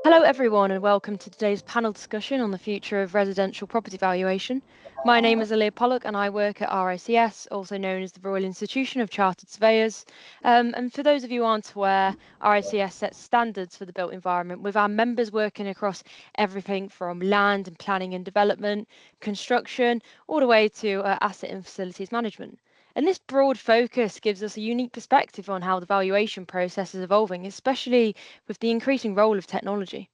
Hello everyone and welcome to today's panel discussion on the future of residential property valuation. My name is Aaliyah Pollock and I work at RICS, also known as the Royal Institution of Chartered Surveyors. And for those of you who aren't aware, RICS sets standards for the built environment with our members working across everything from land and planning and development, construction, all the way to asset and facilities management. And this broad focus gives us a unique perspective on how the valuation process is evolving, especially with the increasing role of technology.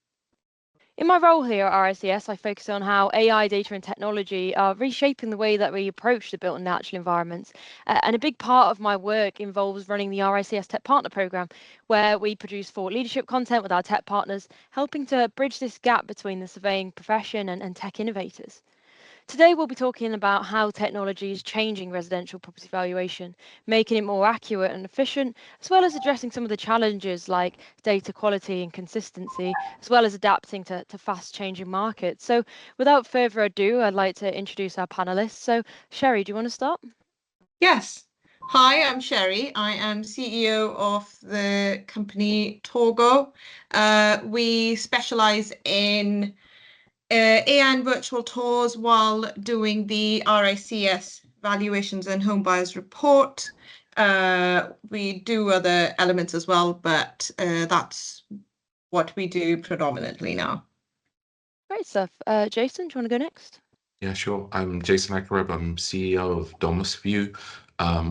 In my role here at RICS, I focus on how AI, data and technology are reshaping the way that we approach the built and natural environments. And a big part of my work involves running the RICS Tech Partner Programme, where we produce thought leadership content with our tech partners, helping to bridge this gap between the surveying profession and tech innovators. Today, we'll be talking about how technology is changing residential property valuation, making it more accurate and efficient, as well as addressing some of the challenges like data quality and consistency, as well as adapting to fast changing markets. So without further ado, I'd like to introduce our panelists. So Sherry, do you want to start? Yes. Hi, I'm Sherry. I am CEO of the company Taurgo. We specialize in AI and virtual tours while doing the RICS valuations and home buyers report. We do other elements as well, but that's what we do predominantly now. Great stuff. Jason, do you want to go next? Yeah, sure. I'm Jason Ekaireb. I'm CEO of DomusView.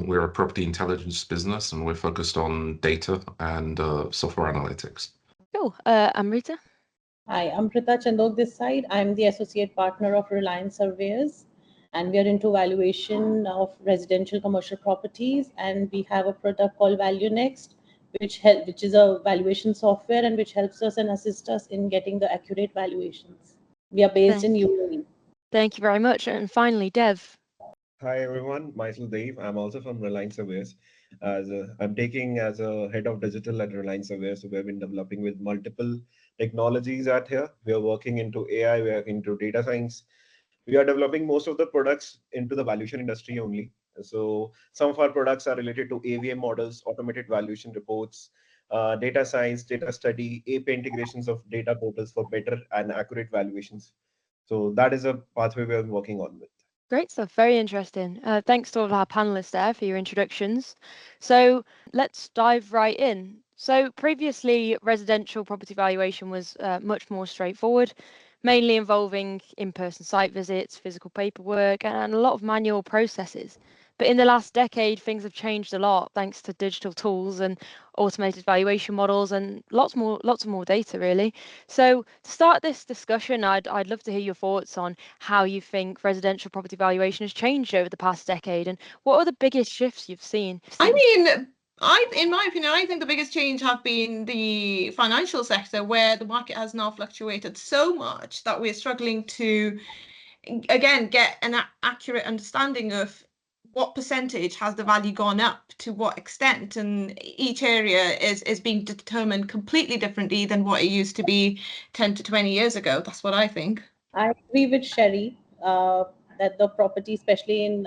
We're a property intelligence business and we're focused on data and software analytics. Cool. Amrita? Hi, Amrita, Chandhok this side. I'm the associate partner of Reliant Surveyors, and we are into valuation of residential commercial properties. And we have a product called ValueNext, which is a valuation software and which helps us and assists us in getting the accurate valuations. We are based in UAE. Thank you very much. And finally, Dev. Hi everyone, myself Dave. I'm also from Reliant Surveyors. I'm taking as a head of digital at Reliant Surveyors. So we've been developing with multiple technologies out here. We are working into AI, we are into data science. We are developing most of the products into the valuation industry only. So some of our products are related to AVM models, automated valuation reports, data science, data study, API integrations of data portals for better and accurate valuations. So that is a pathway we are working on with. Great stuff, very interesting. Thanks to all of our panelists there for your introductions. So let's dive right in. So previously, residential property valuation was much more straightforward, mainly involving in-person site visits, physical paperwork, and a lot of manual processes. But in the last decade, things have changed a lot thanks to digital tools and automated valuation models and lots more data, really. So to start this discussion, I'd love to hear your thoughts on how you think residential property valuation has changed over the past decade and what are the biggest shifts you've seen? I mean, in my opinion, I think the biggest change have been the financial sector, where the market has now fluctuated so much that we're struggling to, again, get an accurate understanding of what percentage has the value gone up to what extent, and each area is being determined completely differently than what it used to be 10 to 20 years ago. That's what I think. I agree with Sherry that the property, especially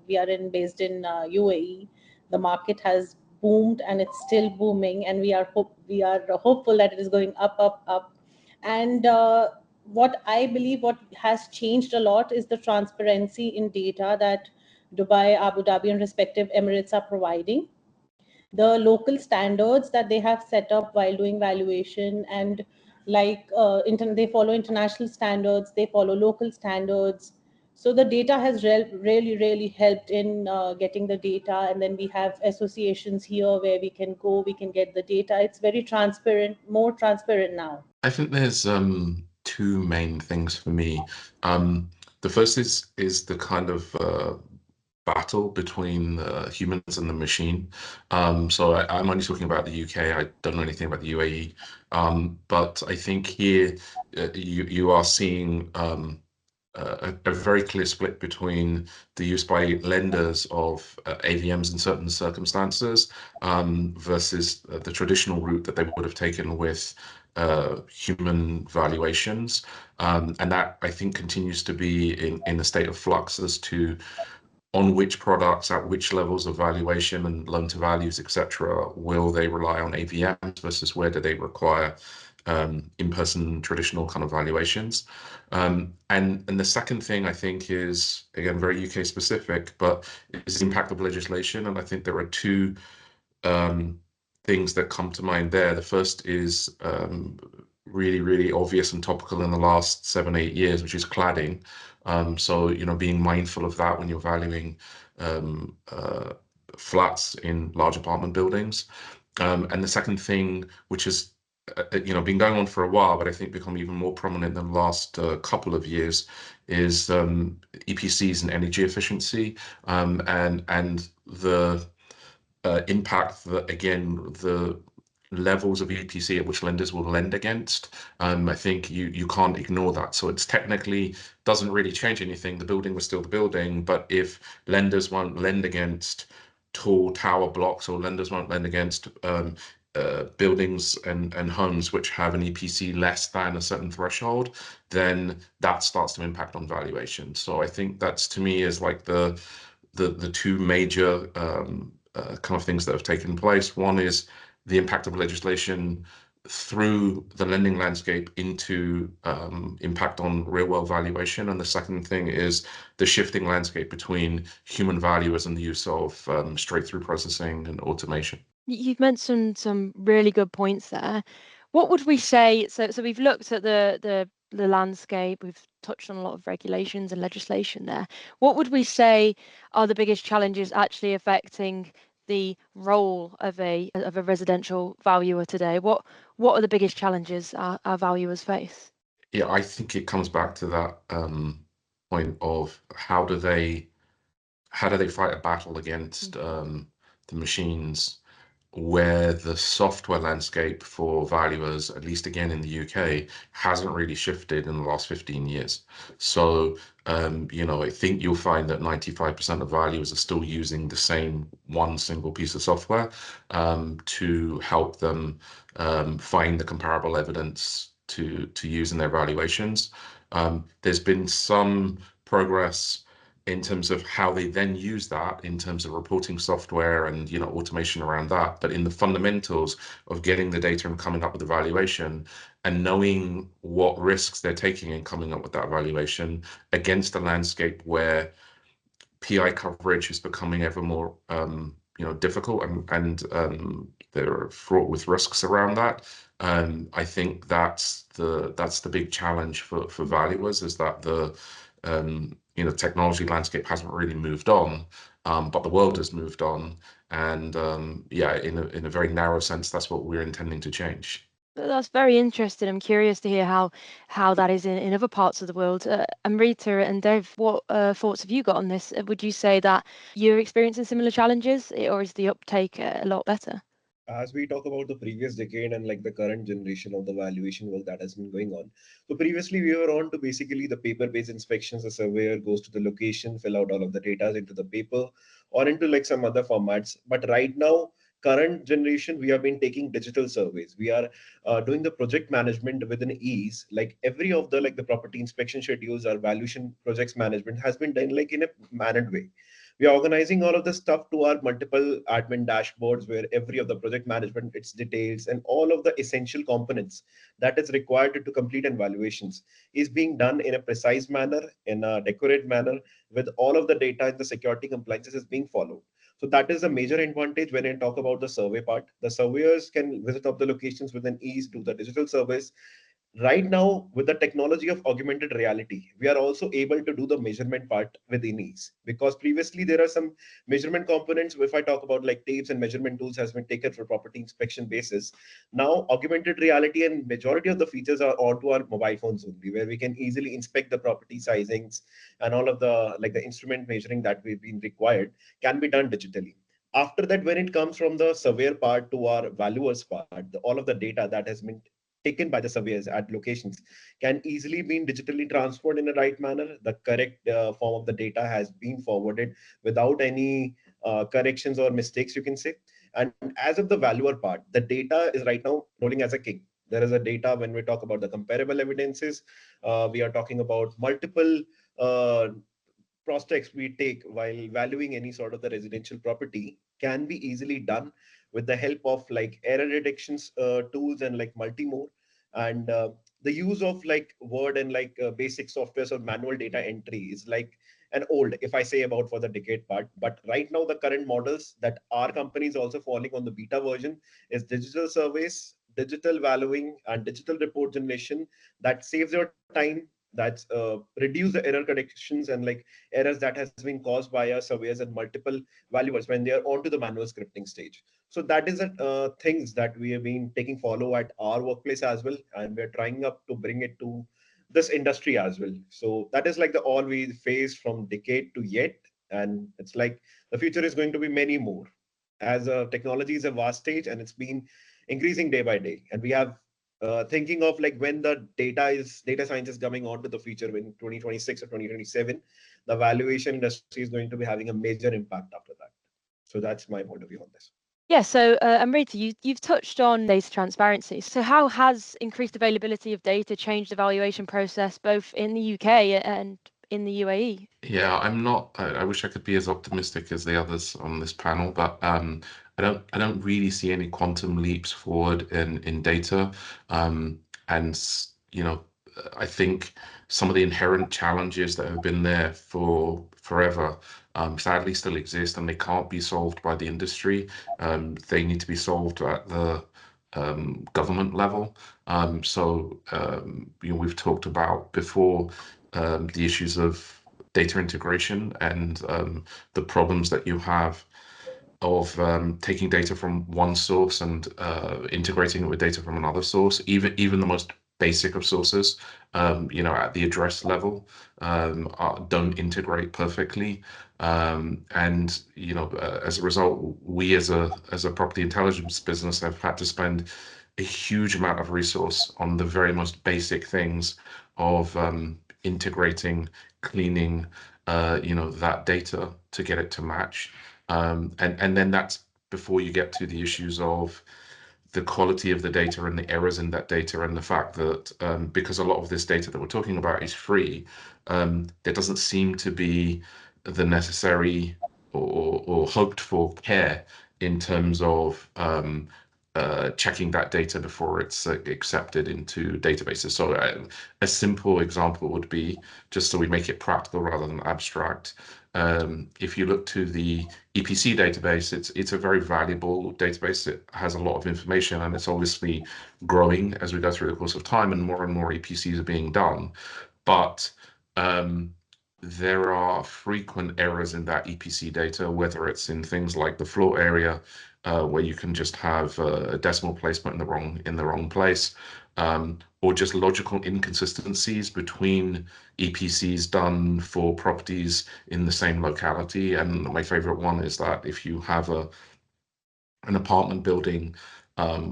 we are based in UAE, the market has boomed and it's still booming, and we are hopeful that it is going up. And what I believe what has changed a lot is the transparency in data that Dubai, Abu Dhabi, and respective Emirates are providing. The local standards that they have set up while doing valuation, and like they follow international standards, they follow local standards. So the data has really helped in getting the data. And then we have associations here where we can get the data. It's very transparent, more transparent now. I think there's two main things for me. The first is the kind of battle between humans and the machine. So I'm only talking about the UK. I don't know anything about the UAE. But I think here you are seeing a very clear split between the use by lenders of AVMs in certain circumstances versus the traditional route that they would have taken with human valuations. And that, I think, continues to be in a state of flux as to on which products, at which levels of valuation and loan to values, etc., will they rely on AVMs versus where do they require in-person traditional kind of valuations. And the second thing I think is, again, very UK specific, but is the impact of legislation. And I think there are two things that come to mind there. The first is really, really obvious and topical in the last 7-8 years, which is cladding. So, being mindful of that when you're valuing flats in large apartment buildings. And the second thing, which has been going on for a while, but I think become even more prominent in the last couple of years, is EPCs and energy efficiency, and the impact that, again, the levels of EPC at which lenders will lend against. I think you can't ignore that. So it's technically doesn't really change anything. The building was still the building, but if lenders won't lend against tall tower blocks, or lenders won't lend against buildings and homes which have an EPC less than a certain threshold, then that starts to impact on valuation. So I think that's, to me, is like the two major kind of things that have taken place. One is the impact of legislation through the lending landscape into impact on real world valuation. And the second thing is the shifting landscape between human valuers and the use of straight through processing and automation. You've mentioned some really good points there. What would we say? So we've looked at the landscape. We've touched on a lot of regulations and legislation there. What would we say are the biggest challenges actually affecting the role of a residential valuer today? What are the biggest challenges our valuers face? Yeah, I think it comes back to that point of how do they fight a battle against the machines, where the software landscape for valuers, at least again in the UK, hasn't really shifted in the last 15 years. So, I think you'll find that 95% of valuers are still using the same one single piece of software to help them find the comparable evidence to use in their valuations. There's been some progress in terms of how they then use that in terms of reporting software and automation around that. But in the fundamentals of getting the data and coming up with a valuation and knowing what risks they're taking in coming up with that valuation against a landscape where PI coverage is becoming ever more difficult, and they're fraught with risks around that. I think that's the big challenge for valuers, is that the technology landscape hasn't really moved on, but the world has moved on, and in a very narrow sense, that's what we're intending to change. That's very interesting. I'm curious to hear how that is in other parts of the world. Amrita and Dev, what thoughts have you got on this? Would you say that you're experiencing similar challenges, or is the uptake a lot better? As we talk about the previous decade and like the current generation of the valuation work that has been going on. So previously we were on to basically the paper-based inspections. The surveyor goes to the location, fill out all of the data into the paper or into like some other formats. But right now, current generation, we have been taking digital surveys. We are doing the project management with an ease. Like every of the the property inspection schedules or valuation projects management has been done like in a mannered way. We are organizing all of the stuff to our multiple admin dashboards where every of the project management, its details and all of the essential components that is required to complete evaluations is being done in a precise manner, in a decorate manner, with all of the data and the security compliances is being followed. So that is a major advantage when I talk about the survey part. The surveyors can visit up the locations with an ease, do the digital surveys. Right now, with the technology of augmented reality, we are also able to do the measurement part within ease, because previously there are some measurement components. If I talk about like tapes and measurement tools has been taken for property inspection basis, now augmented reality and majority of the features are onto our mobile phones only, where we can easily inspect the property sizings and all of the the instrument measuring that we've been required can be done digitally. After that, when it comes from the surveyor part to our valuers part, all of the data that has been taken by the surveyors at locations can easily be digitally transferred in a right manner. The correct form of the data has been forwarded without any corrections or mistakes, you can say. And as of the valuer part, the data is right now rolling as a king. There is a data when we talk about the comparable evidences. We are talking about multiple prospects we take while valuing any sort of the residential property can be easily done with the help of like error detections tools and like multimore. And the use of like Word and like basic softwares or manual data entry is like an old, if I say about for the decade part. But right now, the current models that our company is also falling on the beta version is digital surveys, digital valuing, and digital report generation that saves your time, that's reduce the error corrections and like errors that has been caused by our surveyors and multiple valuers when they are onto the manual scripting stage. So that is things that we have been taking follow at our workplace as well, and we're trying up to bring it to this industry as well. So that is like the all we faced from decade to yet, and it's like the future is going to be many more, as technology is a vast stage and it's been increasing day by day. And we have thinking of like when the data science is coming on to the future in 2026 or 2027, the valuation industry is going to be having a major impact after that. So that's my point of view on this. Yeah, so Amrita, you've touched on data transparency. So how has increased availability of data changed the valuation process both in the UK and in the UAE? Yeah, I'm not. I wish I could be as optimistic as the others on this panel, but I don't really see any quantum leaps forward in data. And I think some of the inherent challenges that have been there for forever, sadly still exist, and they can't be solved by the industry. They need to be solved at the government level. We've talked about before the issues of data integration and the problems that you have of taking data from one source and integrating it with data from another source, even the most basic of sources, at the address level, don't integrate perfectly. As a result, we as a property intelligence business have had to spend a huge amount of resource on the very most basic things of integrating, cleaning, that data to get it to match. And then that's before you get to the issues of the quality of the data and the errors in that data, and the fact that because a lot of this data that we're talking about is free, there doesn't seem to be the necessary or hoped for care in terms of checking that data before it's accepted into databases. So a simple example would be, just so we make it practical rather than abstract, if you look to the EPC database, it's a very valuable database. It has a lot of information, and it's obviously growing as we go through the course of time, and more EPCs are being done. But there are frequent errors in that EPC data, whether it's in things like the floor area, where you can just have a decimal placement in the wrong place, or just logical inconsistencies between EPCs done for properties in the same locality. And my favorite one is that if you have an apartment building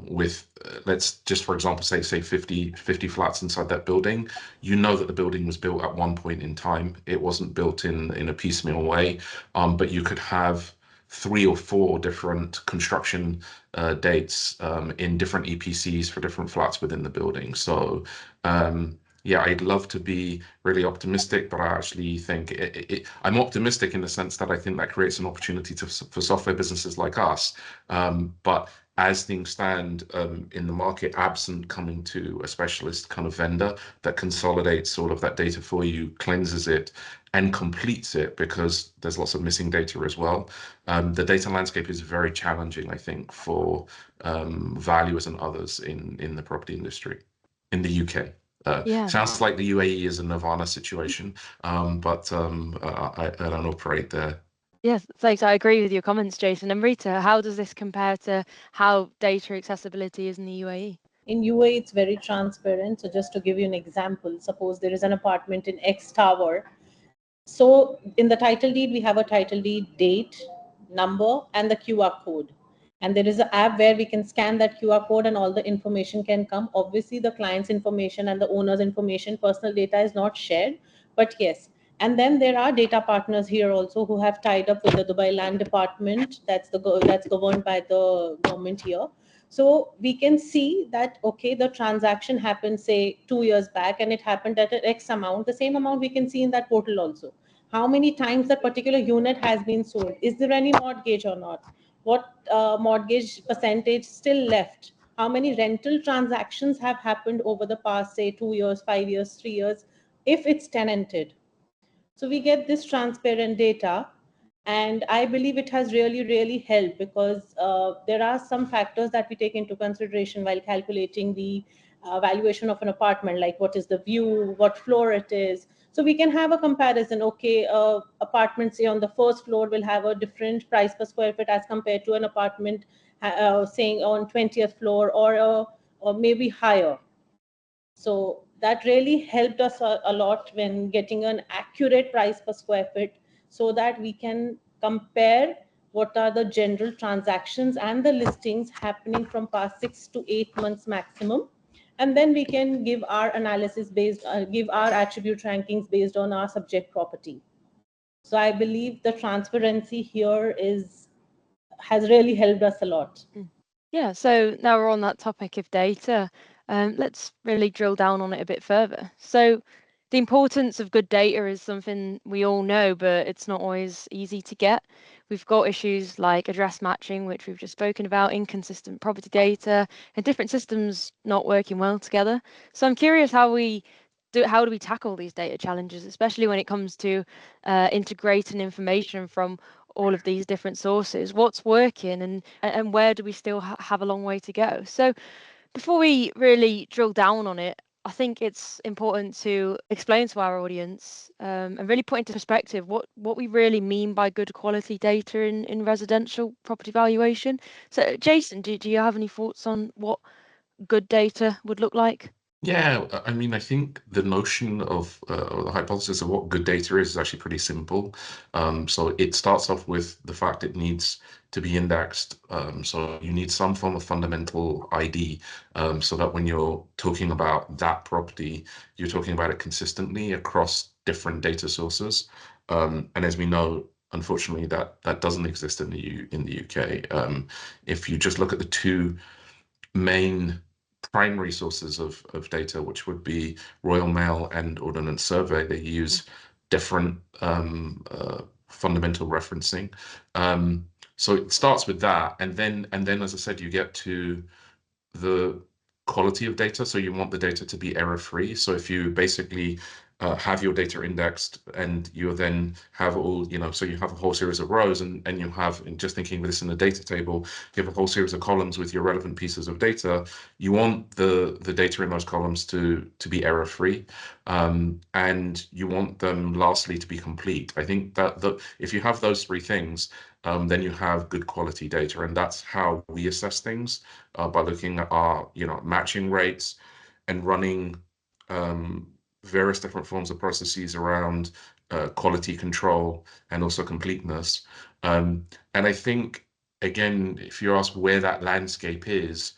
with, let's just, for example, say 50 flats inside that building, that the building was built at one point in time. It wasn't built in a piecemeal way, but you could have 3 or 4 different construction dates in different EPCs for different flats within the building. So yeah, I'd love to be really optimistic, but I actually think I'm optimistic in the sense that I think that creates an opportunity for software businesses like us. But as things stand in the market, absent coming to a specialist kind of vendor that consolidates all of that data for you, cleanses it, and completes it, because there's lots of missing data as well. The data landscape is very challenging, I think, for valuers and others in the property industry in the UK. Yeah. Sounds like the UAE is a nirvana situation, but I don't operate there. Yes, thanks. I agree with your comments, Jason. And Rita, how does this compare to how data accessibility is in the UAE? In UAE, it's very transparent. So just to give you an example, suppose there is an apartment in X tower. So in the title deed, we have a title deed date, number, and the QR code. And there is an app where we can scan that QR code and all the information can come. Obviously, the client's information and the owner's information, personal data is not shared, but yes. And then there are data partners here also who have tied up with the Dubai Land Department. That's governed by the government here. So we can see that, okay, the transaction happened, say 2 years back, and it happened at an X amount. The same amount we can see in that portal also. How many times that particular unit has been sold? Is there any mortgage or not? What mortgage percentage still left? how many rental transactions have happened over the past, say, 2 years, 5 years, 3 years, if it's tenanted. So we get this transparent data, and I believe it has really helped, because there are some factors that we take into consideration while calculating the valuation of an apartment, like what is the view, what floor it is. So we can have a comparison. Okay, apartment, say, on the first floor will have a different price per square foot as compared to an apartment saying on 20th floor, or maybe higher. So that really helped us a lot when getting an accurate price per square foot, so that we can compare what are the general transactions and the listings happening from past 6 to 8 months maximum. And then we can give our analysis give our attribute rankings based on our subject property. So I believe the transparency here has really helped us a lot. Yeah, so now we're on that topic of data. Let's really drill down on it a bit further. So the importance of good data is something we all know, but it's not always easy to get. We've got issues like address matching, which we've just spoken about, inconsistent property data, and different systems not working well together. So I'm curious how do we tackle these data challenges, especially when it comes to integrating information from all of these different sources? What's working, and where do we still have a long way to go? So before we really drill down on it, I think it's important to explain to our audience and really put into perspective what we really mean by good quality data in residential property valuation. So Jason, do you have any thoughts on what good data would look like? Yeah, I mean, I think the notion of or the hypothesis of what good data is actually pretty simple. So it starts off with the fact it needs to be indexed. So you need some form of fundamental ID, so that when you're talking about that property, you're talking about it consistently across different data sources. And as we know, unfortunately, that doesn't exist in the UK. If you just look at the two main primary sources of data, which would be Royal Mail and Ordnance Survey, they use different fundamental referencing. So it starts with that, and then as I said, you get to the quality of data. So you want the data to be error-free. So if you basically have your data indexed, and you then have all, so you have a whole series of rows, and you have, and just thinking of this in a data table, you have a whole series of columns with your relevant pieces of data. You want the data in those columns to be error-free, and you want them lastly to be complete. I think that if you have those three things, then you have good quality data, and that's how we assess things, by looking at our matching rates and running various different forms of processes around quality control and also completeness. And I think, again, if you ask where that landscape is,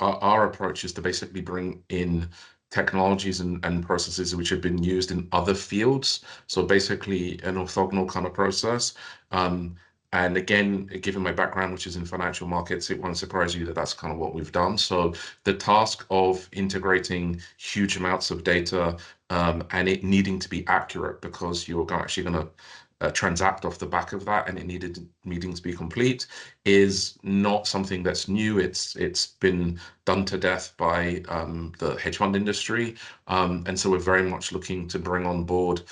our approach is to basically bring in technologies and processes which have been used in other fields. So basically an orthogonal kind of process. And again, given my background, which is in financial markets, it won't surprise you that that's kind of what we've done. So the task of integrating huge amounts of data, and it needing to be accurate, because you're actually going to transact off the back of that, and it needed meeting to be complete, is not something that's new. It's been done to death by the hedge fund industry, and so we're very much looking to bring on board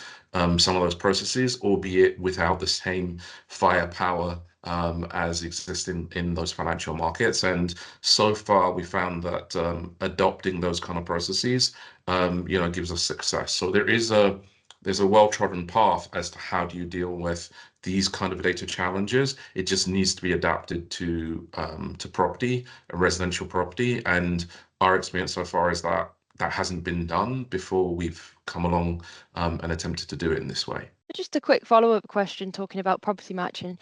some of those processes, albeit without the same firepower as exists in those financial markets. And so far, we found that adopting those kind of processes, gives us success. So there's a well-trodden path as to how do you deal with these kind of data challenges. It just needs to be adapted to property, residential property, and our experience so far is that hasn't been done before we've come along and attempted to do it in this way. Just a quick follow-up question, talking about property matching.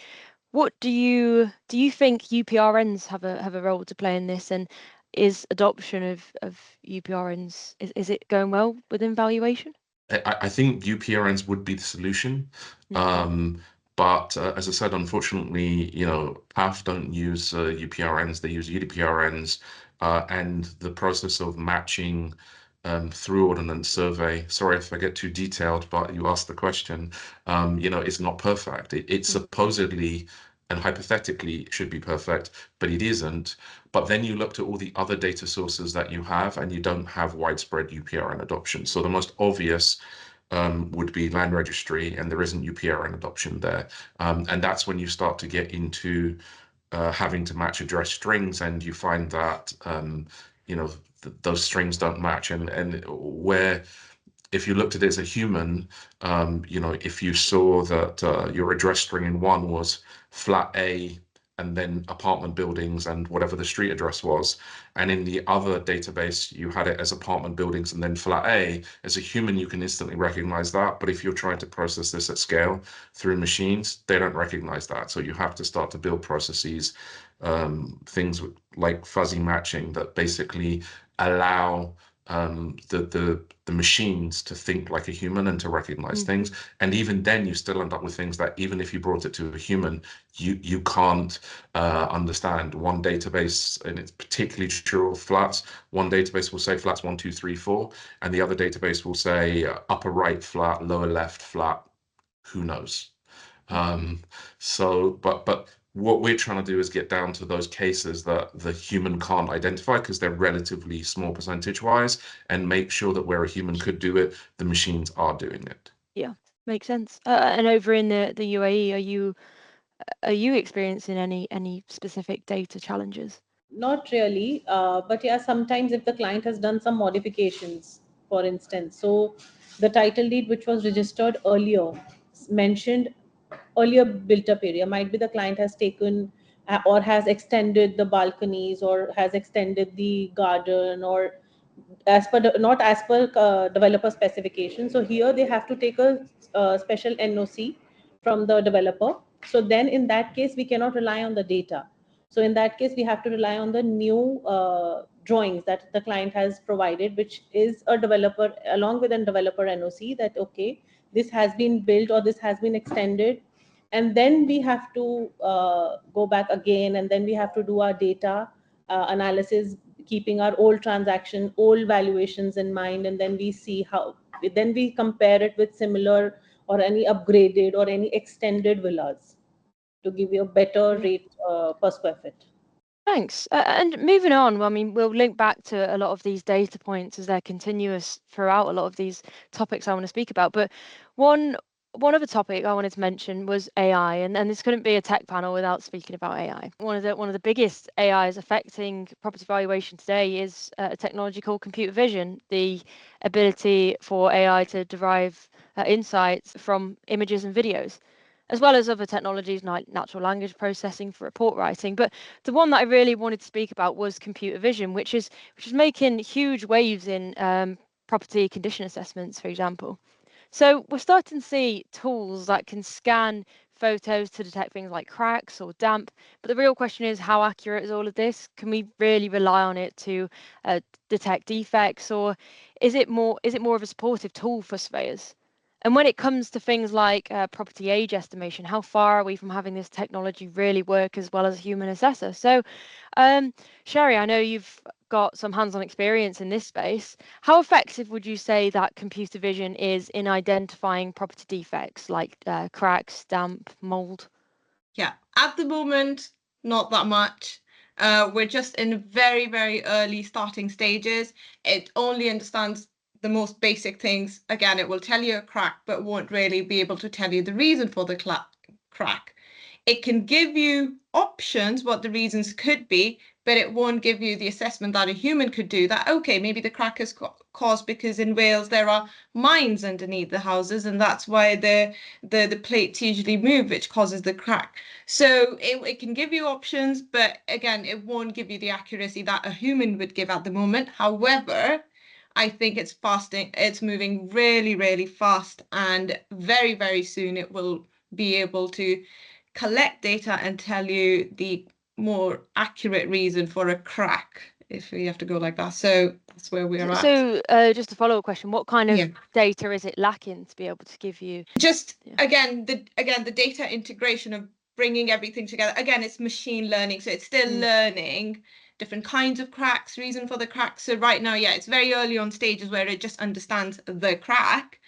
What do you think UPRNs have a role to play in this, and is adoption of UPRNs, is it going well within valuation? I think UPRNs would be the solution. But as I said, unfortunately, PAF don't use UPRNs, they use UDPRNs, and the process of matching through Ordnance Survey, sorry if I get too detailed, but you asked the question, it's not perfect. It's supposedly and hypothetically it should be perfect, but it isn't. But then you looked at all the other data sources that you have, and you don't have widespread UPRN adoption. So the most obvious would be land registry, and there isn't UPRN adoption there. And that's when you start to get into having to match address strings, and you find that those strings don't match, and where if you looked at it as a human, if you saw that your address string in one was flat A and then apartment buildings and whatever the street address was, and in the other database you had it as apartment buildings and then flat A, as a human you can instantly recognize that. But if you're trying to process this at scale through machines, they don't recognize that. So you have to start to build processes, things like fuzzy matching that basically allow the machines to think like a human and to recognize things. And even then you still end up with things that even if you brought it to a human, you can't understand. One database, and it's particularly true of flats, one database will say flats 1, 2, 3, 4, and the other database will say upper right flat, lower left flat, who knows. But what we're trying to do is get down to those cases that the human can't identify because they're relatively small percentage wise, and make sure that where a human could do it, the machines are doing it. Yeah, makes sense. And over in the UAE, are you experiencing any specific data challenges? Not really, but yeah, sometimes if the client has done some modifications, for instance, so the title deed which was registered earlier mentioned earlier built up area, might be the client has taken or has extended the balconies or has extended the garden, or not as per developer specification. So here they have to take a special NOC from the developer. So then in that case we cannot rely on the data. So in that case we have to rely on the new drawings that the client has provided, which is a developer along with a developer NOC, that okay, this has been built or this has been extended. And then we have to go back again, and then we have to do our data analysis, keeping our old transaction, old valuations in mind, and then we see how, then we compare it with similar or any upgraded or any extended villas to give you a better rate per square feet. Thanks. And moving on, I mean, we'll link back to a lot of these data points as they're continuous throughout a lot of these topics I want to speak about. But one other topic I wanted to mention was AI, and this couldn't be a tech panel without speaking about AI. One of the biggest AIs affecting property valuation today is a technology called computer vision, the ability for AI to derive insights from images and videos, as well as other technologies like natural language processing for report writing. But the one that I really wanted to speak about was computer vision, which is making huge waves in property condition assessments, for example. So we're starting to see tools that can scan photos to detect things like cracks or damp. But the real question is, how accurate is all of this? Can we really rely on it to detect defects, or is it more of a supportive tool for surveyors? And when it comes to things like property age estimation, how far are we from having this technology really work as well as a human assessor? So, Sherry, I know you've got some hands-on experience in this space. How effective would you say that computer vision is in identifying property defects like cracks, damp, mold? Yeah, at the moment, not that much. We're just in very, very early starting stages. It only understands the most basic things. Again, it will tell you a crack, but won't really be able to tell you the reason for the crack. It can give you options, what the reasons could be, but it won't give you the assessment that a human could do, that, okay, maybe the crack is caused because in Wales there are mines underneath the houses, and that's why the plates usually move, which causes the crack. So it can give you options, but again, it won't give you the accuracy that a human would give at the moment. However, I think it's moving really, really fast, and very, very soon it will be able to collect data and tell you the more accurate reason for a crack, if we have to go like that. So that's where we are at. So just a follow-up question, what kind of data is it lacking to be able to give you? Just again, the data integration of bringing everything together. Again, it's machine learning, so it's still learning different kinds of cracks, reason for the cracks. So right now, yeah, it's very early on stages where it just understands the crack.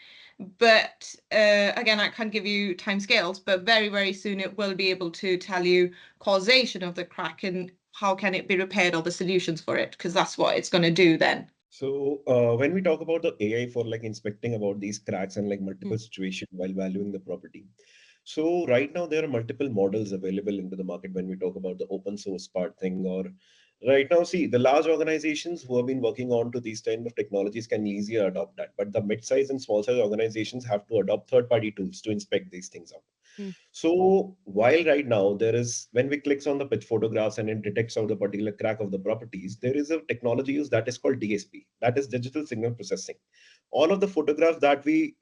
But again, I can't give you timescales, but very, very soon it will be able to tell you causation of the crack and how can it be repaired or the solutions for it, because that's what it's going to do then. So when we talk about the AI for like inspecting about these cracks and like multiple situations while valuing the property. So right now there are multiple models available into the market when we talk about the open source part thing, or right now, see, the large organizations who have been working on to these kind of technologies can easier adopt that. But the mid-size and small-size organizations have to adopt third-party tools to inspect these things out. So while right now there is, when we clicks on the pitch photographs and it detects out the particular crack of the properties, there is a technology used that is called DSP, that is digital signal processing. All of the photographs that we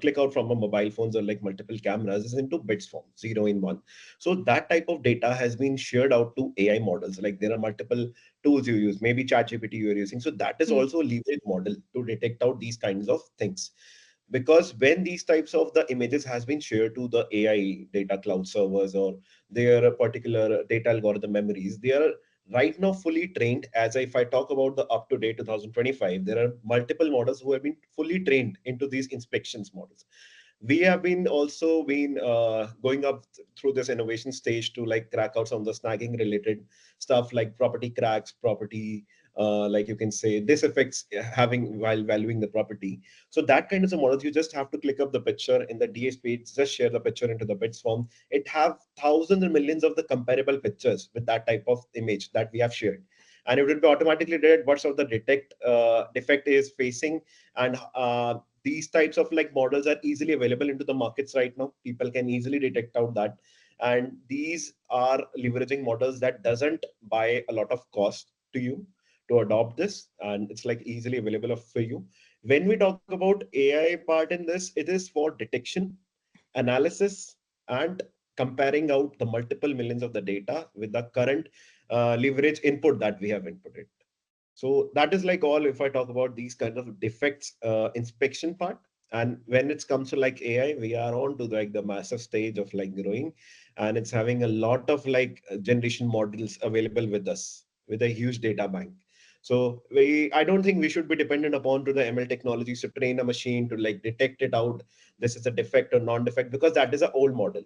click out from our mobile phones or like multiple cameras is into bits form, 0 in 1. So that type of data has been shared out to AI models. Like there are multiple tools you use, maybe ChatGPT you're using. So that is also a leverage model to detect out these kinds of things. Because when these types of the images has been shared to the AI data cloud servers or their particular data algorithm memories, they are right now fully trained. As if I talk about the up to date 2025, there are multiple models who have been fully trained into these inspections models. We have been also been going up through this innovation stage to like crack out some of the snagging related stuff like property cracks, property like you can say this effects having while valuing the property. So that kind of a model, you just have to click up the picture in the DSP, just share the picture into the bits form. It have thousands and millions of the comparable pictures with that type of image that we have shared. And it will be automatically detect what sort of the defect is facing. And these types of like models are easily available into the markets right now. People can easily detect out that. And these are leveraging models that doesn't buy a lot of cost to you to adopt this. And it's like easily available for you. When we talk about AI part in this, it is for detection, analysis, and comparing out the multiple millions of the data with the current leverage input that we have inputted. So that is like all if I talk about these kind of defects inspection part. And when it comes to like AI, we are on to like the massive stage of like growing, and it's having a lot of like generation models available with us with a huge data bank. So I don't think we should be dependent upon to the ML technologies to train a machine to like detect it out. This is a defect or non-defect, because that is an old model.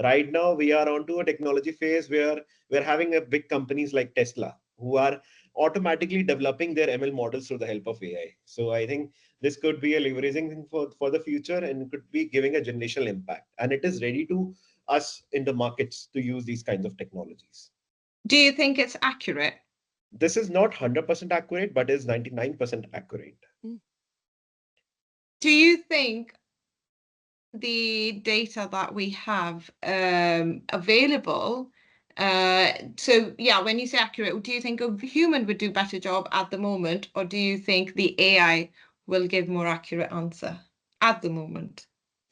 Right now, we are onto a technology phase where we're having a big companies like Tesla who are automatically developing their ML models through the help of AI. So I think this could be a leveraging thing for the future and could be giving a generational impact. And it is ready to us in the markets to use these kinds of technologies. Do you think it's accurate? This is not 100% accurate, but is 99% accurate. Do you think the data that we have available, so yeah, when you say accurate, do you think a human would do a better job at the moment, or do you think the AI will give more accurate answer at the moment?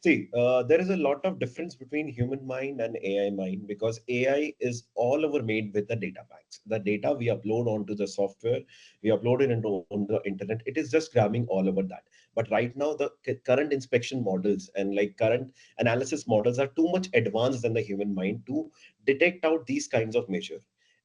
See, there is a lot of difference between human mind and AI mind, because AI is all over made with the data banks. The data we upload onto the software, we upload it into on the internet. It is just grabbing all over that. But right now, the current inspection models and like current analysis models are too much advanced than the human mind to detect out these kinds of measure.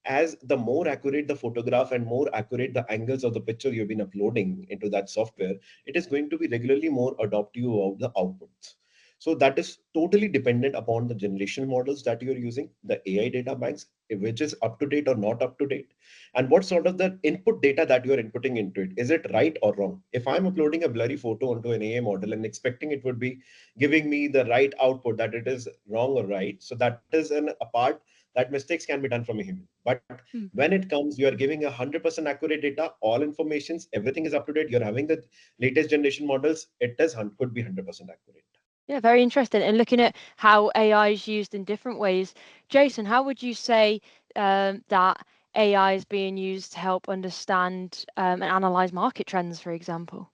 As the more accurate the photograph and more accurate the angles of the picture you've been uploading into that software, it is going to be regularly more adaptive of the outputs. So that is totally dependent upon the generation models that you're using, the AI data banks, which is up to date or not up to date, and what sort of the input data that you're inputting into it. Is it right or wrong? If I'm uploading a blurry photo onto an AI model and expecting it would be giving me the right output, that it is wrong or right. So that is a part that mistakes can be done from a human. But when it comes, you are giving 100% accurate data, all informations, everything is up to date. You're having the latest generation models. It is could be 100% accurate. Yeah, very interesting. And looking at how AI is used in different ways, Jason, how would you say that AI is being used to help understand and analyze market trends, for example?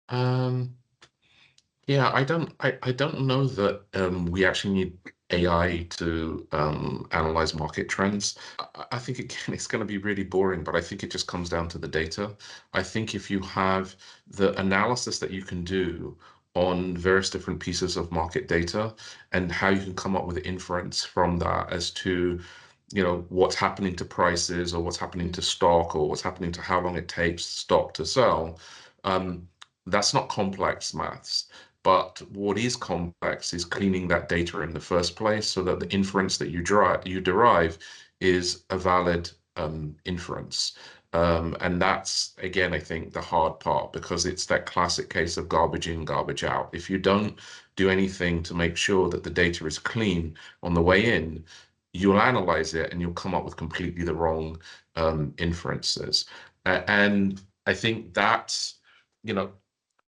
Yeah, I don't know that we actually need AI to analyze market trends. I think again it's going to be really boring, but I think it just comes down to the data. I think if you have the analysis that you can do on various different pieces of market data and how you can come up with inference from that as to, you know, what's happening to prices or what's happening to stock or what's happening to how long it takes stock to sell, that's not complex maths. But what is complex is cleaning that data in the first place so that the inference that you derive is a valid inference. And that's, again, I think the hard part, because it's that classic case of garbage in, garbage out. If you don't do anything to make sure that the data is clean on the way in, you'll analyze it and you'll come up with completely the wrong inferences. And I think that's, you know,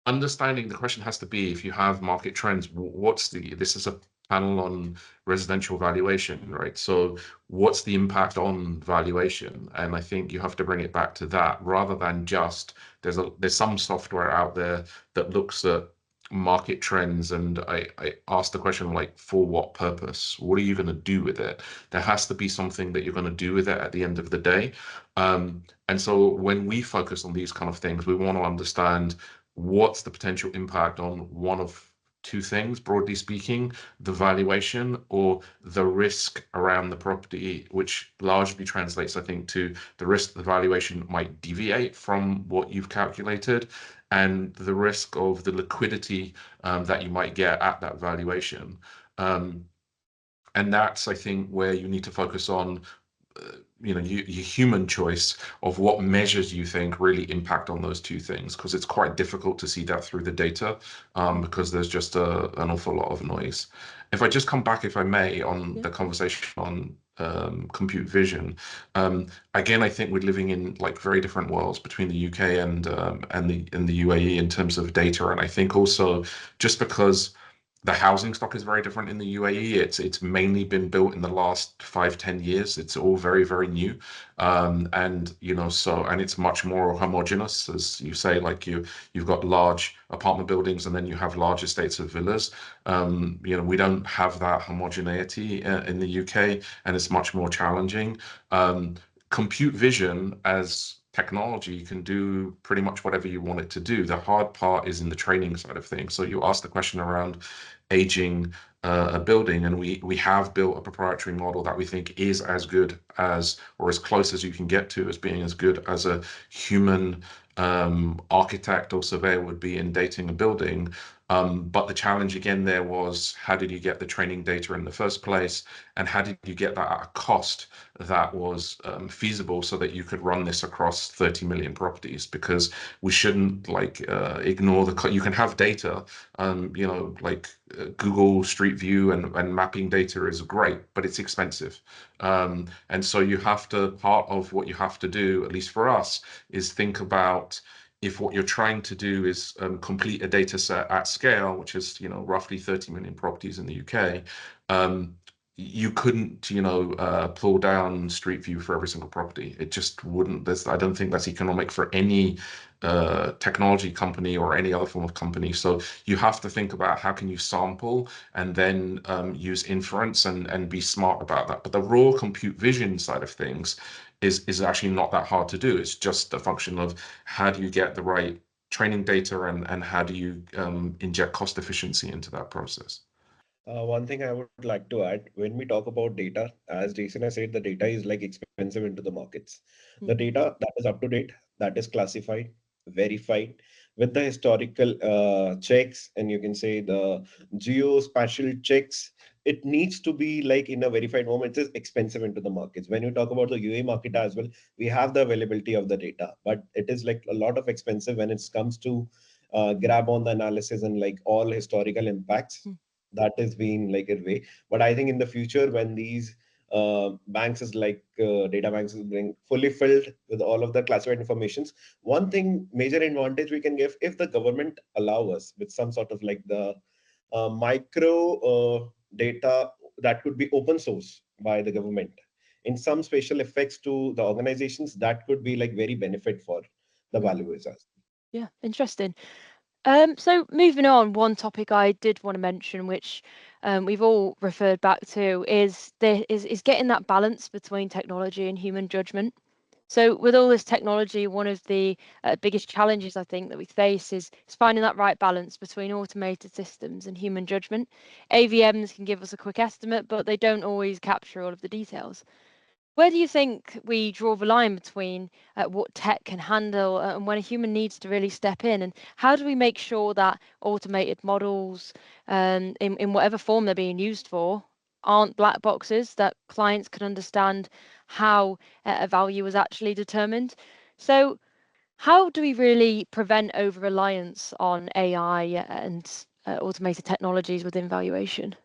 understanding the question has to be, if you have market trends, this is a panel on residential valuation, right? So what's the impact on valuation? And I think you have to bring it back to that, rather than just, there's some software out there that looks at market trends, and I asked the question, like, for what purpose? What are you going to do with it? There has to be something that you're going to do with it at the end of the day. And so when we focus on these kind of things, we want to understand what's the potential impact on one of two things, broadly speaking: the valuation or the risk around the property, which largely translates, I think, to the risk the valuation might deviate from what you've calculated, and the risk of the liquidity that you might get at that valuation. And that's, I think, where you need to focus on your human choice of what measures you think really impact on those two things, because it's quite difficult to see that through the data, because there's just an awful lot of noise. If I just come back, if I may, on the conversation on compute vision, again, I think we're living in like very different worlds between the UK and the UAE in terms of data. And I think also, just because the housing stock is very different in the UAE. It's mainly been built in the last 5-10 years. It's all very, very new. And it's much more homogenous, as you say, like you've got large apartment buildings and then you have large estates of villas. We don't have that homogeneity in the UK, and it's much more challenging. Compute vision as technology can do pretty much whatever you want it to do. The hard part is in the training side of things. So you asked the question around aging a building, and we have built a proprietary model that we think is as good as, or as close as you can get to, as being as good as a human architect or surveyor would be in dating a building. But the challenge again there was, how did you get the training data in the first place, and how did you get that at a cost that was feasible so that you could run this across 30 million properties? Because we shouldn't ignore you can have data, Google Street View and mapping data is great, but it's expensive. And so part of what you have to do, at least for us, is think about, if what you're trying to do is complete a data set at scale, which is roughly 30 million properties in the UK, you couldn't pull down Street View for every single property. It just wouldn't. I don't think that's economic for any technology company or any other form of company. So you have to think about, how can you sample and then use inference and be smart about that. But the raw compute vision side of things is actually not that hard to do. It's just a function of, how do you get the right training data and how do you inject cost efficiency into that process. One thing I would like to add, when we talk about data, as Jason has said, the data is like expensive into the markets. The data that is up to date, that is classified, verified with the historical checks, and you can say the geospatial checks, it needs to be like in a verified form. It is expensive into the markets. When you talk about the UAE market as well, we have the availability of the data, but it is like a lot of expensive when it comes to grab on the analysis and like all historical impacts. That has been like a way. But I think in the future, when these banks is like data banks is being fully filled with all of the classified informations, one thing major advantage we can give, if the government allow us with some sort of like the micro data that could be open source by the government in some special effects to the organizations, that could be like very benefit for the valuers. Yeah, interesting. So moving on, one topic I did want to mention, which we've all referred back to, is getting that balance between technology and human judgment. So with all this technology, one of the biggest challenges I think that we face is finding that right balance between automated systems and human judgment. AVMs can give us a quick estimate, but they don't always capture all of the details. Where do you think we draw the line between what tech can handle and when a human needs to really step in? And how do we make sure that automated models, in whatever form they're being used for, aren't black boxes, that clients can understand how a value is actually determined? So how do we really prevent over-reliance on AI and automated technologies within valuation?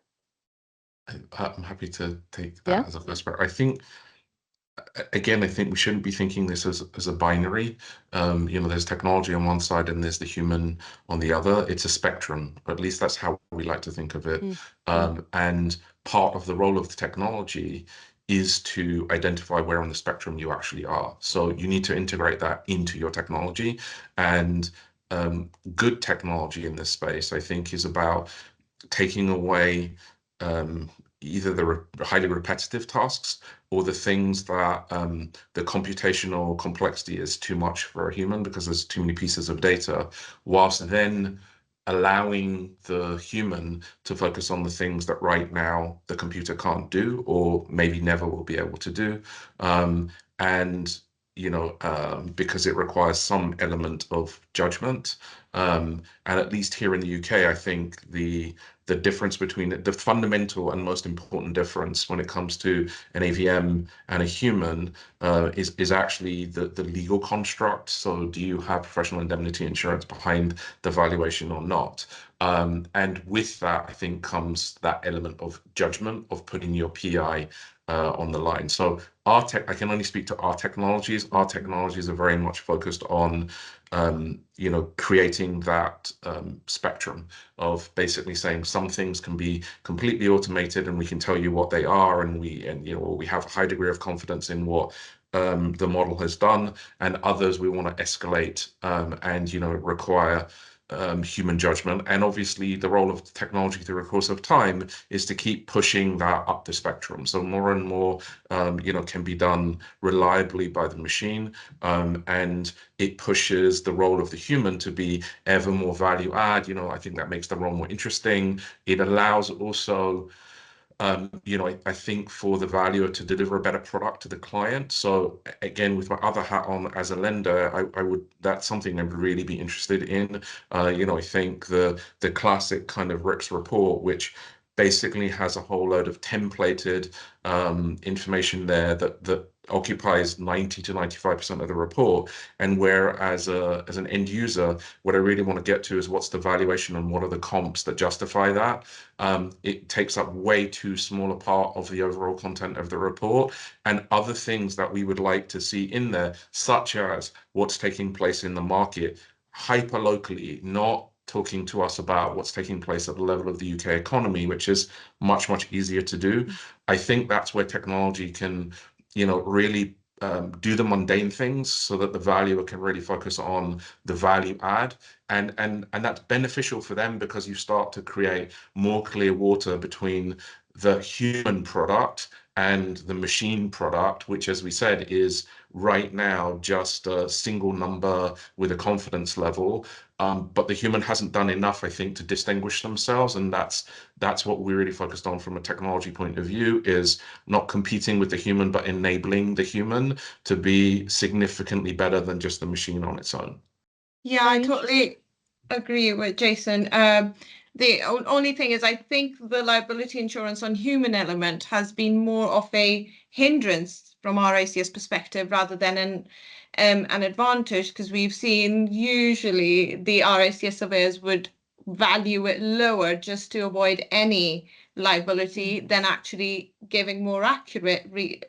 I'm happy to take Yeah. that as a first part. I think, again, I think we shouldn't be thinking this as a binary. There's technology on one side and there's the human on the other. It's a spectrum, or at least that's how we like to think of it. And part of the role of the technology is to identify where on the spectrum you actually are. So you need to integrate that into your technology. And good technology in this space, I think, is about taking away either the highly repetitive tasks or the things that the computational complexity is too much for a human because there's too many pieces of data, whilst then allowing the human to focus on the things that right now the computer can't do or maybe never will be able to do. And because it requires some element of judgment. And at least here in the UK, I think the difference between the fundamental and most important difference when it comes to an AVM and a human is actually the legal construct. So do you have professional indemnity insurance behind the valuation or not? And with that, I think comes that element of judgment of putting your PI on the line. So I can only speak to our technologies. Our technologies are very much focused on creating that spectrum of basically saying some things can be completely automated and we can tell you what they are, and we have a high degree of confidence in what the model has done, and others we want to escalate and require human judgment. And obviously the role of technology through the course of time is to keep pushing that up the spectrum. So more and more can be done reliably by the machine, and it pushes the role of the human to be ever more value add. I think that makes the role more interesting. It allows also I think for the valuer to deliver a better product to the client. So again, with my other hat on as a lender, that's something I would really be interested in. I think the classic kind of RICS report, which basically has a whole load of templated information there that occupies 90 to 95% of the report, and where as an end user, what I really want to get to is what's the valuation and what are the comps that justify that. It takes up way too small a part of the overall content of the report, and other things that we would like to see in there, such as what's taking place in the market hyper locally, not talking to us about what's taking place at the level of the UK economy, which is much, much easier to do. I think that's where technology can, really do the mundane things so that the valuer can really focus on the value add. And that's beneficial for them because you start to create more clear water between the human product and the machine product, which, as we said, is right now just a single number with a confidence level. But the human hasn't done enough, I think, to distinguish themselves. And that's what we're really focused on from a technology point of view, is not competing with the human, but enabling the human to be significantly better than just the machine on its own. Yeah, I totally agree with Jason. The only thing is, I think the liability insurance on human element has been more of a hindrance from our RICS perspective rather than an advantage, because we've seen usually the RICS surveyors would value it lower just to avoid any liability than actually giving more accurate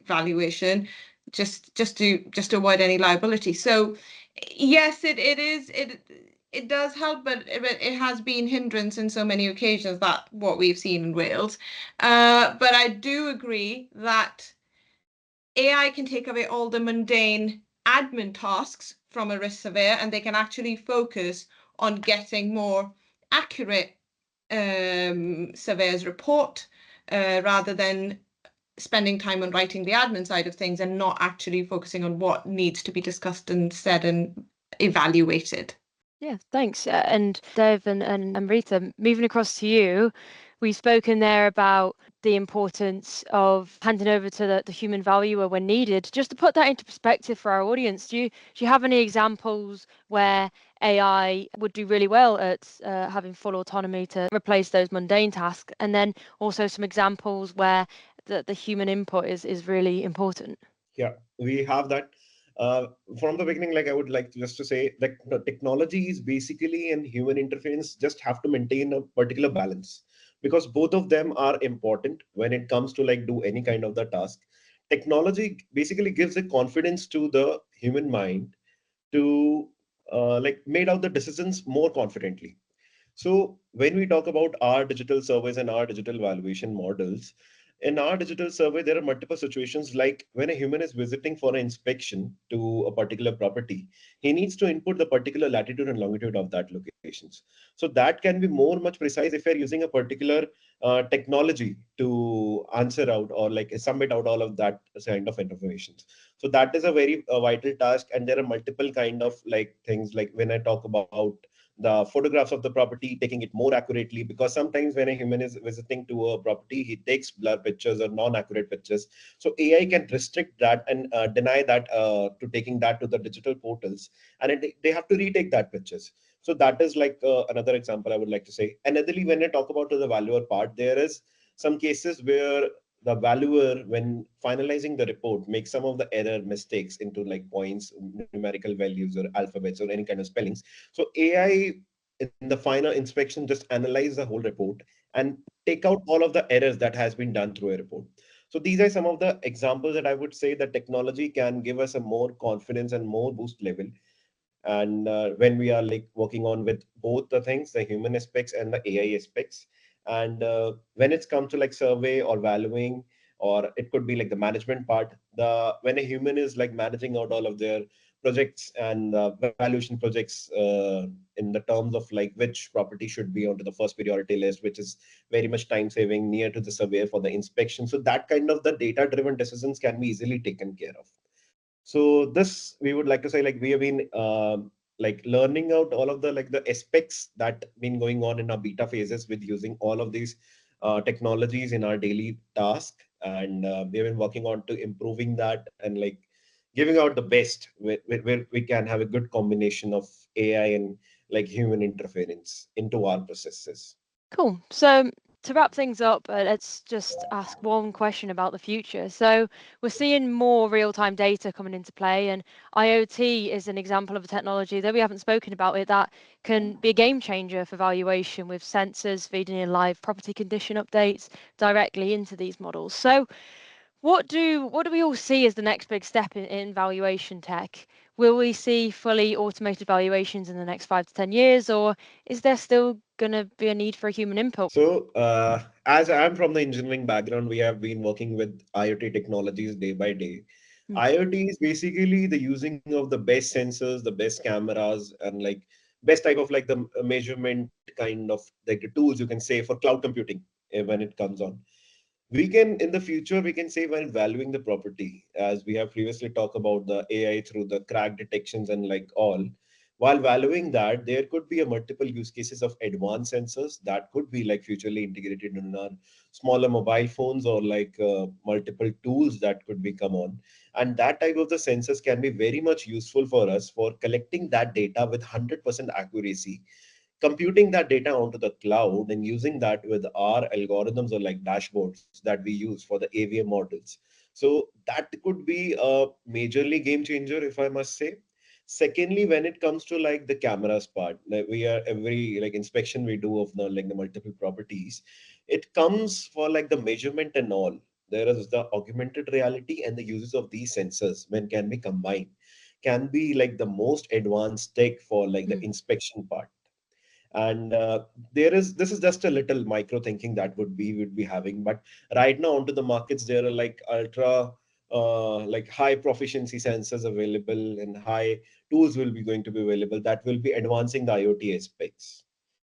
valuation just to avoid any liability. So yes, it does help, but it has been hindrance in so many occasions, that what we've seen in Wales. But I do agree that AI can take away all the mundane admin tasks from a risk surveyor, and they can actually focus on getting more accurate surveyor's report rather than spending time on writing the admin side of things and not actually focusing on what needs to be discussed and said and evaluated. Yeah, thanks. And Dev and Amrita, moving across to you, We've spoken there about the importance of handing over to the human valuer when needed. Just to put that into perspective for our audience, do you have any examples where AI would do really well at having full autonomy to replace those mundane tasks, and then also some examples where the human input is really important? Yeah, we have that. From the beginning, like I would like just to say that the technology is basically and human interference just have to maintain a particular balance, because both of them are important when it comes to like do any kind of the task. Technology basically gives a confidence to the human mind to like made out the decisions more confidently. So when we talk about our digital surveys and our digital valuation models, in our digital survey, there are multiple situations like when a human is visiting for an inspection to a particular property, he needs to input the particular latitude and longitude of that locations. So that can be more much precise if you're using a particular technology to answer out or like submit out all of that kind of information. So that is a very vital task. And there are multiple kind of like things like when I talk about the photographs of the property, taking it more accurately, because sometimes when a human is visiting to a property, he takes blur pictures or non-accurate pictures. So AI can restrict that and deny that to taking that to the digital portals, and they have to retake that pictures. So that is like another example I would like to say. Anotherly, when I talk about the valuer part, there is some cases where the valuer, when finalizing the report, makes some of the error mistakes into like points, numerical values, or alphabets, or any kind of spellings. So AI in the final inspection just analyze the whole report and take out all of the errors that has been done through a report. So these are some of the examples that I would say that technology can give us a more confidence and more boost level. And when we are like working on with both the things, the human aspects and the AI aspects. And when it's come to like survey or valuing, or it could be like the management part, the when a human is like managing out all of their projects and valuation projects in the terms of like which property should be onto the first priority list, which is very much time saving near to the surveyor for the inspection. So that kind of the data driven decisions can be easily taken care of. So this we would like to say like we have been like learning out all of the like the aspects that been going on in our beta phases with using all of these technologies in our daily task, and we have been working on to improving that and like giving out the best where we can have a good combination of AI and like human interference into our processes. Cool. So to wrap things up, let's just ask one question about the future. So we're seeing more real-time data coming into play, and IoT is an example of a technology that we haven't spoken about it that can be a game changer for valuation, with sensors feeding in live property condition updates directly into these models. So what do we all see as the next big step in valuation tech? Will we see fully automated valuations in the next 5 to 10 years, or is there still going to be a need for a human input? So, as I'm from the engineering background, we have been working with IoT technologies day by day. IoT is basically the using of the best sensors, the best cameras, and like best type of like the measurement kind of like the tools you can say for cloud computing when it comes on. We can in the future we can say when valuing the property, as we have previously talked about the AI through the crack detections and like all. While valuing that, there could be a multiple use cases of advanced sensors that could be like futurely integrated in our smaller mobile phones, or like multiple tools that could be come on. And that type of the sensors can be very much useful for us for collecting that data with 100% accuracy, computing that data onto the cloud, and using that with our algorithms or like dashboards that we use for the AVM models. So that could be a majorly game changer, if I must say. Secondly, when it comes to like the cameras part, like we are every like inspection we do of the like the multiple properties, it comes for like the measurement and all. There is the augmented reality and the uses of these sensors when can be combined, can be like the most advanced tech for like the inspection part. And there is this is just a little micro thinking that would be having, but right now onto the markets there are like ultra like high proficiency sensors available, and high tools will be going to be available that will be advancing the IoT aspects.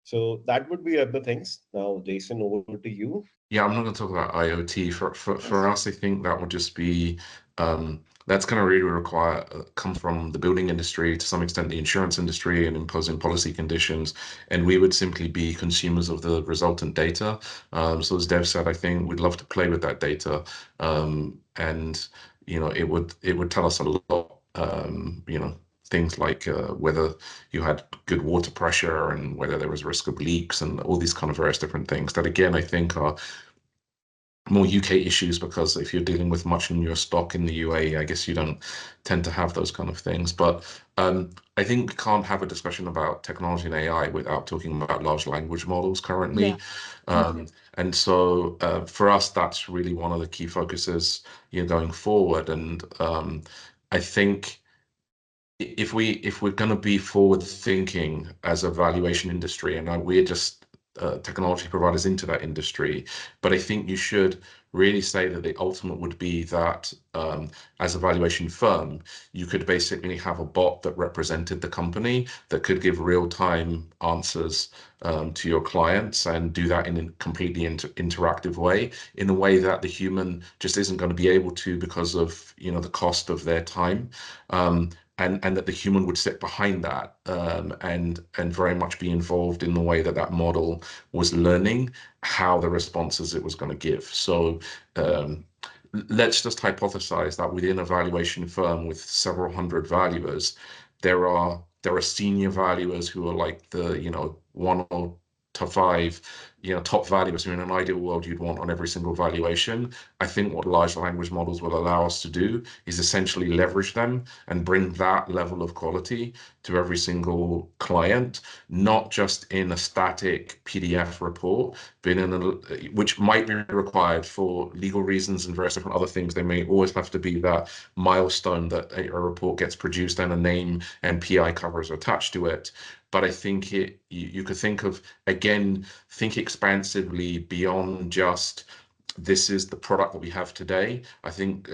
So that would be other things. Now, Jason, over to you. Yeah, I'm not going to talk about IoT. For us, I think that would just be that's going to really require come from the building industry, to some extent the insurance industry, and imposing policy conditions, and we would simply be consumers of the resultant data. So as Dev said, I think we'd love to play with that data, and it would tell us a lot. Things like whether you had good water pressure and whether there was risk of leaks and all these kind of various different things that, again, I think are more UK issues, because if you're dealing with much in your stock in the UAE, I guess you don't tend to have those kind of things. But I think we can't have a discussion about technology and AI without talking about large language models currently. And so for us, that's really one of the key focuses going forward. And I think if we're going to be forward thinking as a valuation industry, and we're just technology providers into that industry, but I think you should really say that the ultimate would be that as a valuation firm, you could basically have a bot that represented the company that could give real-time answers to your clients, and do that in a completely interactive way, in a way that the human just isn't going to be able to, because of the cost of their time. And that the human would sit behind that and very much be involved in the way that that model was learning how the responses it was going to give. So let's just hypothesize that within a valuation firm with several hundred valuers, there are senior valuers who are like the one or to five top valuers who, in an ideal world, you'd want on every single valuation. I think what large language models will allow us to do is essentially leverage them and bring that level of quality to every single client, not just in a static PDF report, but which might be required for legal reasons and various different other things. There may always have to be that milestone that a report gets produced and a name and PI covers attached to it. But I think you could think of, again, think expansively beyond just this is the product that we have today. I think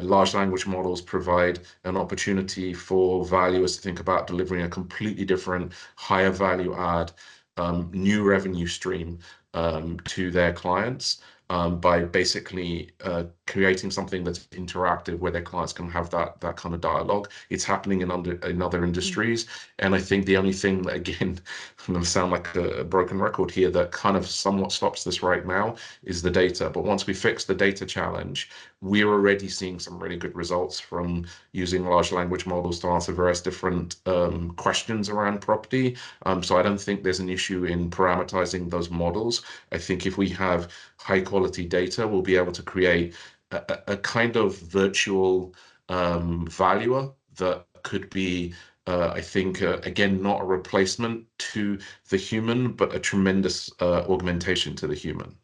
large language models provide an opportunity for valuers to think about delivering a completely different, higher value add, new revenue stream to their clients by basically creating something that's interactive, where their clients can have that kind of dialogue. It's happening in other industries, and I think the only thing that, again, I'm going to sound like a broken record here, that kind of somewhat stops this right now is the data. But once we fix the data challenge, we're already seeing some really good results from using large language models to answer various different questions around property. So I don't think there's an issue in parameterizing those models. I think if we have high quality data, we'll be able to create a kind of virtual valuer that could be, I think, again, not a replacement to the human, but a tremendous augmentation to the human.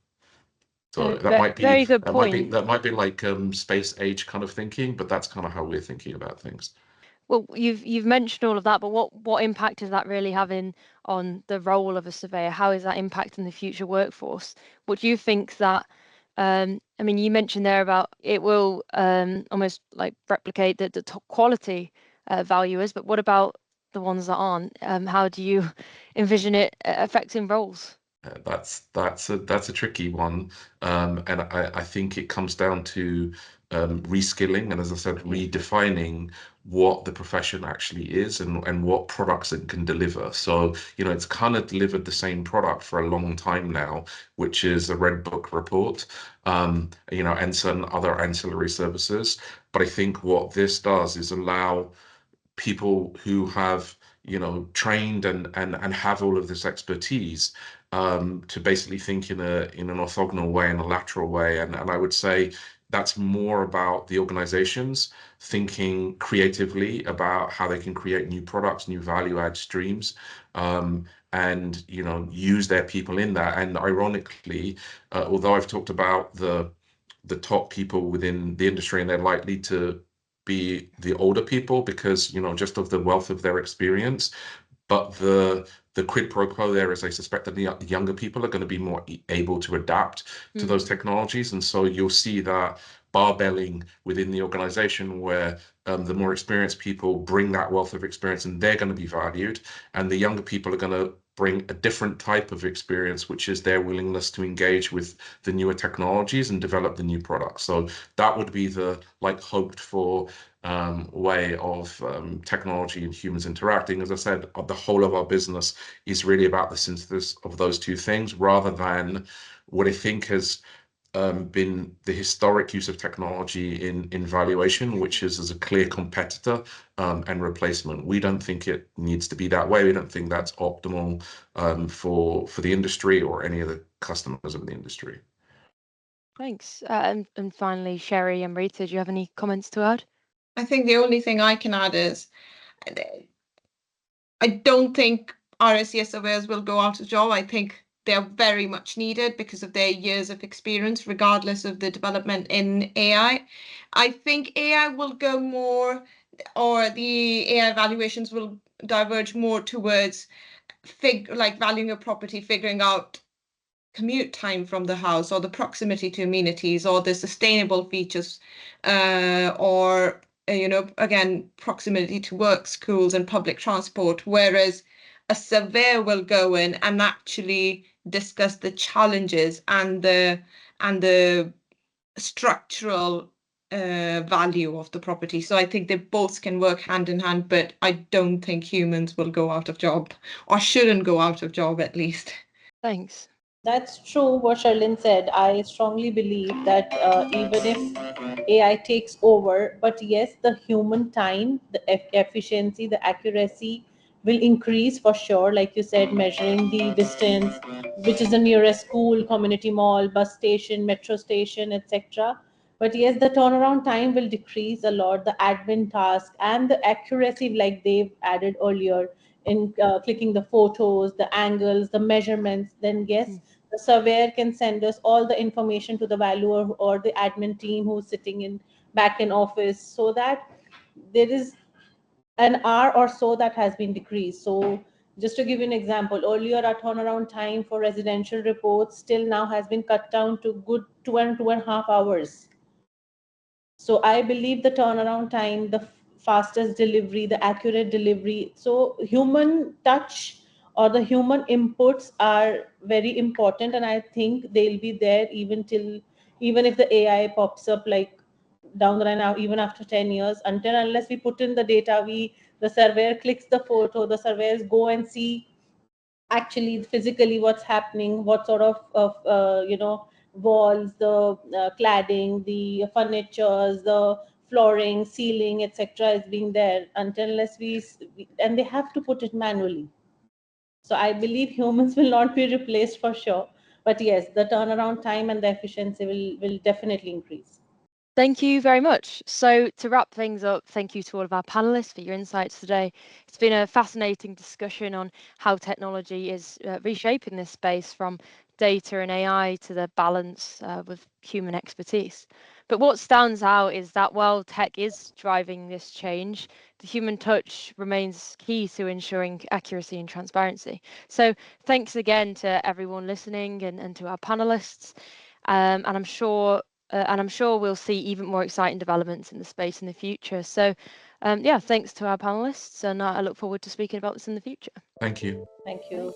So that might be very good point. That might be like space age kind of thinking, but that's kind of how we're thinking about things. Well, you've mentioned all of that, but what impact is that really having on the role of a surveyor? How is that impacting the future workforce? What do you think that? I mean, you mentioned there about it will almost like replicate the top quality valuers, but what about the ones that aren't? How do you envision it affecting roles? That's a tricky one, and I think it comes down to reskilling, and, as I said, redefining what the profession actually is and what products it can deliver. So it's kind of delivered the same product for a long time now, which is a Red Book report, and some other ancillary services. But I think what this does is allow people who have trained and have all of this expertise to basically think in an orthogonal way, in a lateral way, and I would say that's more about the organizations thinking creatively about how they can create new products, new value add streams, and use their people in that. And ironically, although I've talked about the top people within the industry, and they're likely to be the older people because just of the wealth of their experience, but the quid pro quo there is I suspect that the younger people are going to be more able to adapt to those technologies, and so you'll see that barbelling within the organization where the more experienced people bring that wealth of experience and they're going to be valued, and the younger people are going to bring a different type of experience, which is their willingness to engage with the newer technologies and develop the new products. So that would be the hoped for way of technology and humans interacting. As I said, the whole of our business is really about the synthesis of those two things, rather than what I think has been the historic use of technology in valuation, which is as a clear competitor and replacement. We don't think it needs to be that way. We don't think that's optimal for the industry or any of the customers of the industry. Thanks. And finally, Sherry and Amrita, do you have any comments to add? I think the only thing I can add is I don't think RICS surveyors will go out of job. I think they're very much needed because of their years of experience, regardless of the development in AI. I think AI will go more, or the AI valuations will diverge more towards valuing a property, figuring out commute time from the house, or the proximity to amenities, or the sustainable features, or again, proximity to work, schools, and public transport. Whereas a surveyor will go in and actually discuss the challenges and the structural value of the property. So I think they both can work hand in hand, but I don't think humans will go out of job, or shouldn't go out of job at least. Thanks. That's true what Sherlyn said. I strongly believe that even if AI takes over, but yes, the human time, the efficiency, the accuracy will increase for sure. Like you said, measuring the distance, which is the nearest school, community mall, bus station, metro station, etc. But yes, the turnaround time will decrease a lot. The admin task and the accuracy, like they've added earlier, in clicking the photos, the angles, the measurements, then yes, the surveyor can send us all the information to the valuer or the admin team who's sitting in back in office, so that there is an hour or so that has been decreased. So just to give you an example, earlier our turnaround time for residential reports still now has been cut down to good 2.5 hours. So I believe the turnaround time, the fastest delivery, the accurate delivery. So human touch or the human inputs are very important, and I think they'll be there even if the AI pops up like down the line now, even after 10 years, unless we put in the data, the surveyor clicks the photo, the surveyors go and see actually physically what's happening, what sort of walls, the cladding, the furnitures, the flooring, ceiling, etc. is being there, unless and they have to put it manually. So I believe humans will not be replaced for sure, but yes, the turnaround time and the efficiency will definitely increase. Thank you very much. So to wrap things up, thank you to all of our panelists for your insights today. It's been a fascinating discussion on how technology is reshaping this space, from data and AI to the balance with human expertise. But what stands out is that while tech is driving this change, the human touch remains key to ensuring accuracy and transparency. So thanks again to everyone listening and to our panelists. And I'm sure we'll see even more exciting developments in the space in the future. So yeah, thanks to our panelists, and I look forward to speaking about this in the future. Thank you. Thank you.